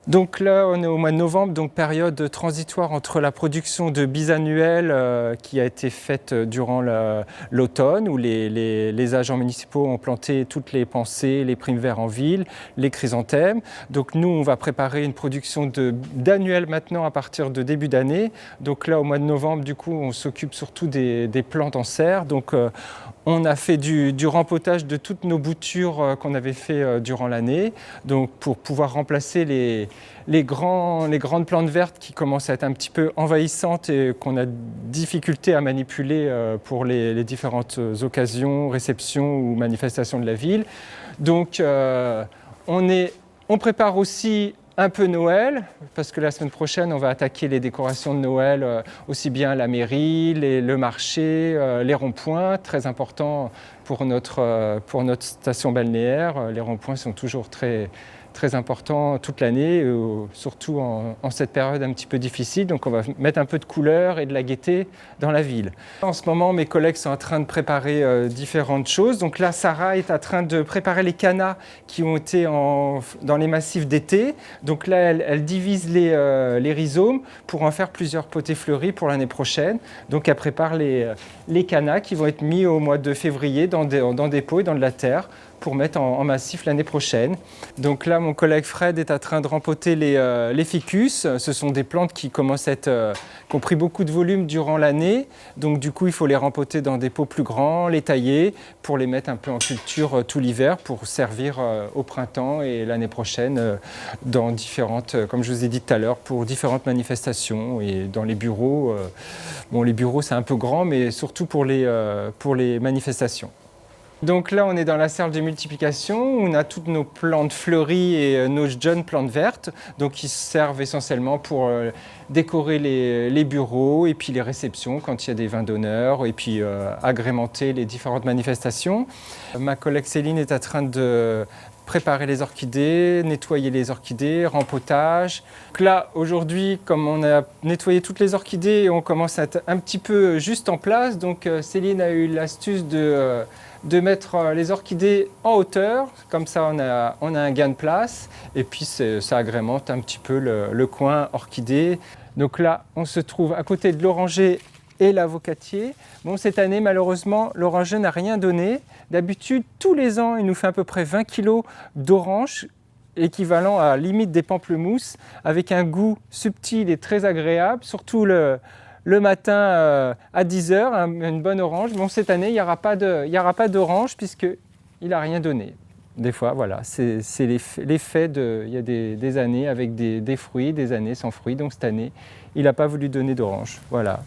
Donc là, on est au mois de novembre, donc période transitoire entre la production de bisannuelles qui a été faite durant l'automne, où les agents municipaux ont planté toutes les pensées, les primes verts en ville, les chrysanthèmes. Donc nous, on va préparer une production d'annuelles maintenant à partir de début d'année. Donc là, au mois de novembre, du coup, on s'occupe surtout des plantes en serre. Donc on a fait du rempotage de toutes nos boutures qu'on avait fait durant l'année, donc pour pouvoir remplacer les grandes plantes vertes qui commencent à être un petit peu envahissantes et qu'on a difficulté à manipuler pour les différentes occasions, réceptions ou manifestations de la ville. Donc on prépare aussi un peu Noël, parce que la semaine prochaine, on va attaquer les décorations de Noël, aussi bien la mairie, le marché, les ronds-points, très important pour notre station balnéaire. Les ronds-points sont toujours très important toute l'année, surtout en cette période un petit peu difficile. Donc on va mettre un peu de couleur et de la gaieté dans la ville. En ce moment, mes collègues sont en train de préparer différentes choses. Donc là, Sarah est en train de préparer les cannas qui ont été dans les massifs d'été. Donc là, elle divise les rhizomes pour en faire plusieurs potées fleuries pour l'année prochaine. Donc elle prépare les cannas qui vont être mis au mois de février dans des pots et dans de la terre pour mettre en massif l'année prochaine. Donc là, mon collègue Fred est en train de rempoter les ficus. Ce sont des plantes qui commencent à être, qui ont pris beaucoup de volume durant l'année. Donc du coup, il faut les rempoter dans des pots plus grands, les tailler pour les mettre un peu en culture tout l'hiver pour servir au printemps et l'année prochaine dans différentes, comme je vous ai dit tout à l'heure, pour différentes manifestations et dans les bureaux. Bon, les bureaux, c'est un peu grand, mais surtout pour les manifestations. Donc là, on est dans la serre de multiplication, où on a toutes nos plantes fleuries et nos jeunes plantes vertes, donc qui servent essentiellement pour décorer les bureaux et puis les réceptions quand il y a des vins d'honneur et puis agrémenter les différentes manifestations. Ma collègue Céline est en train de préparer les orchidées, nettoyer les orchidées, rempotage. Donc là, aujourd'hui, comme on a nettoyé toutes les orchidées, on commence à être un petit peu juste en place. Donc Céline a eu l'astuce de mettre les orchidées en hauteur, comme ça on a un gain de place et puis ça agrémente un petit peu le coin orchidée. Donc là, on se trouve à côté de l'oranger et l'avocatier. Bon, cette année, malheureusement, l'oranger n'a rien donné. D'habitude, tous les ans, il nous fait à peu près 20 kg d'orange, équivalent à limite des pamplemousses, avec un goût subtil et très agréable, surtout le matin à 10 h, une bonne orange. Bon, cette année, il n'y aura pas d'orange puisqu'il n'a rien donné. Des fois, voilà, c'est l'effet il y a des années avec des fruits, des années sans fruits. Donc cette année, il n'a pas voulu donner d'orange. Voilà.